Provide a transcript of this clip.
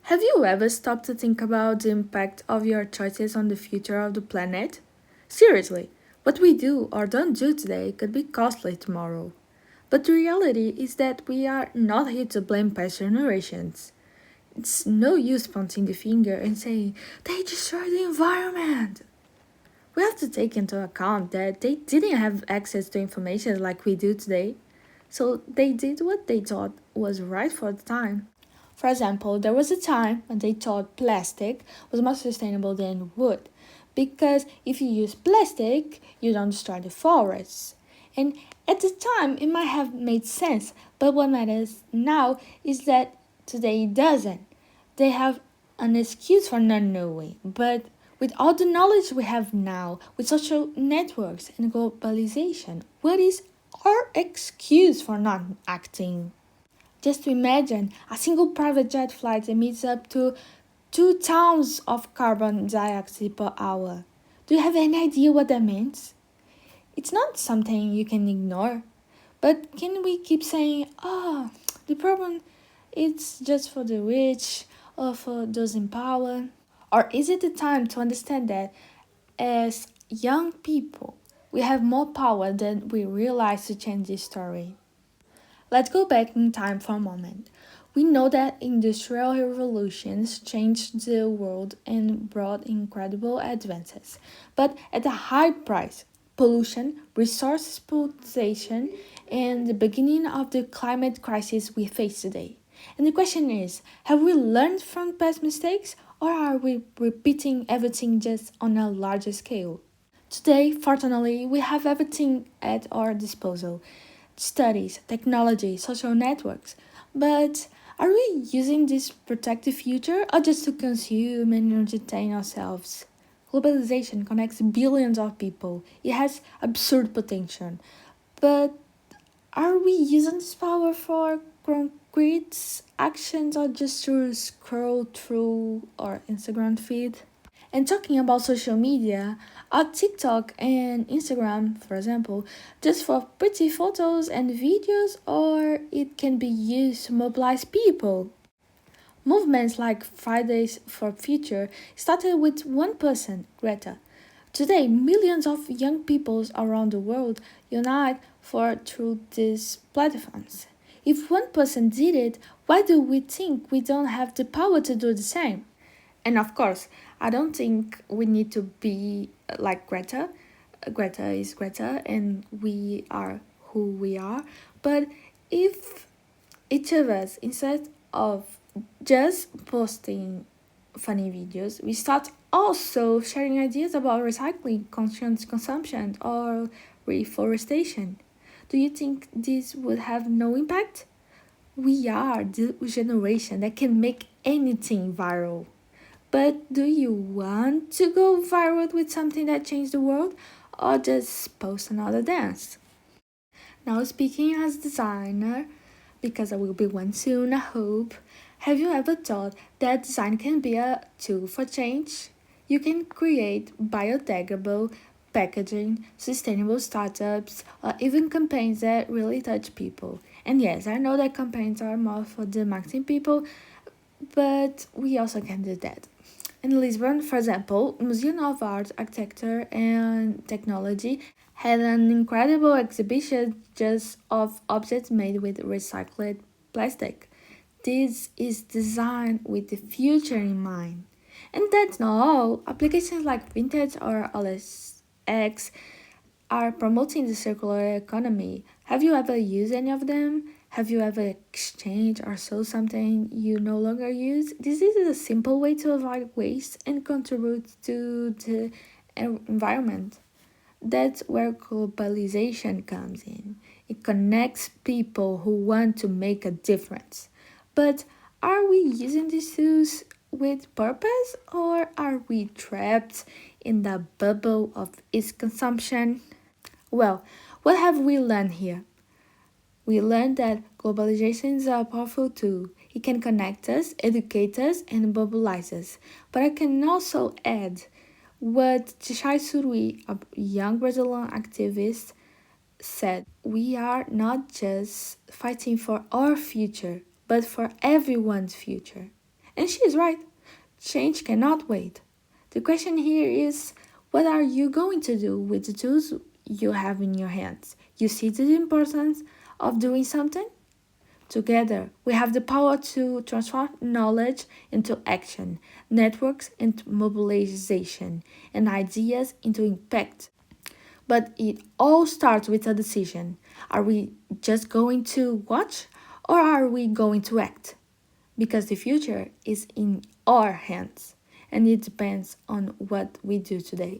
Have you ever stopped to think about the impact of your choices on the future of the planet? Seriously, what we do or don't do today could be costly tomorrow. But the reality is that we are not here to blame past generations. It's no use pointing the finger and saying, they destroyed the environment. We have to take into account that they didn't have access to information like we do today, so they did what they thought was right for the time. For example, there was a time when they thought plastic was more sustainable than wood, because if you use plastic, you don't destroy the forests. And at the time, it might have made sense, but what matters now is that today it doesn't. They have an excuse for not knowing, but with all the knowledge we have now, with social networks and globalization, what is our excuse for not acting? Just to imagine, a single private jet flight emits up to 2 tons of carbon dioxide per hour. Do you have any idea what that means? It's not something you can ignore. But can we keep saying, oh, the problem is just for the rich or for those in power? Or is it the time to understand that as young people, we have more power than we realize to change this story? Let's go back in time for a moment. We know that industrial revolutions changed the world and brought incredible advances, but at a high price. Pollution, resource exploitation, and the beginning of the climate crisis we face today. And the question is, have we learned from past mistakes or are we repeating everything just on a larger scale? Today, fortunately, we have everything at our disposal: studies, technology, social networks. But are we using this to protect the future or just to consume and entertain ourselves? Globalization connects billions of people. It has absurd potential. But are we using this power for concrete actions or just to scroll through our Instagram feed? And talking about social media, TikTok and Instagram, for example, just for pretty photos and videos, or it can be used to mobilize people. Movements like Fridays for Future started with one person, Greta. Today, millions of young people around the world unite for through these platforms. If one person did it, why do we think we don't have the power to do the same? And of course, I don't think we need to be like Greta. Greta is Greta, and we are who we are. But if each of us, instead of just posting funny videos, we start also sharing ideas about recycling, conscious consumption, or reforestation, do you think this would have no impact? We are the generation that can make anything viral. But do you want to go viral with something that changed the world or just post another dance? Now, speaking as designer, because I will be one soon, I hope, have you ever thought that design can be a tool for change? You can create biodegradable packaging, sustainable startups, or even campaigns that really touch people. And yes, I know that campaigns are more for the marketing people, but we also can do that. In Lisbon, for example, Museum of Art, Architecture and Technology had an incredible exhibition just of objects made with recycled plastic. This is designed with the future in mind. And that's not all. Applications like Vintage or LSX are promoting the circular economy. Have you ever used any of them? Have you ever exchanged or sold something you no longer use? This is a simple way to avoid waste and contribute to the environment. That's where globalization comes in. It connects people who want to make a difference. But are we using these tools with purpose or are we trapped in the bubble of its consumption? Well, what have we learned here? We learned that globalization is a powerful tool. It can connect us, educate us, and mobilize us. But I can also add what Chishai Surui, a young Brazilian activist, said. We are not just fighting for our future, but for everyone's future. And she is right. Change cannot wait. The question here is, what are you going to do with the tools you have in your hands? You see the importance of doing something? Together, we have the power to transform knowledge into action, networks into mobilization, and ideas into impact. But it all starts with a decision. Are we just going to watch or are we going to act? Because the future is in our hands and it depends on what we do today.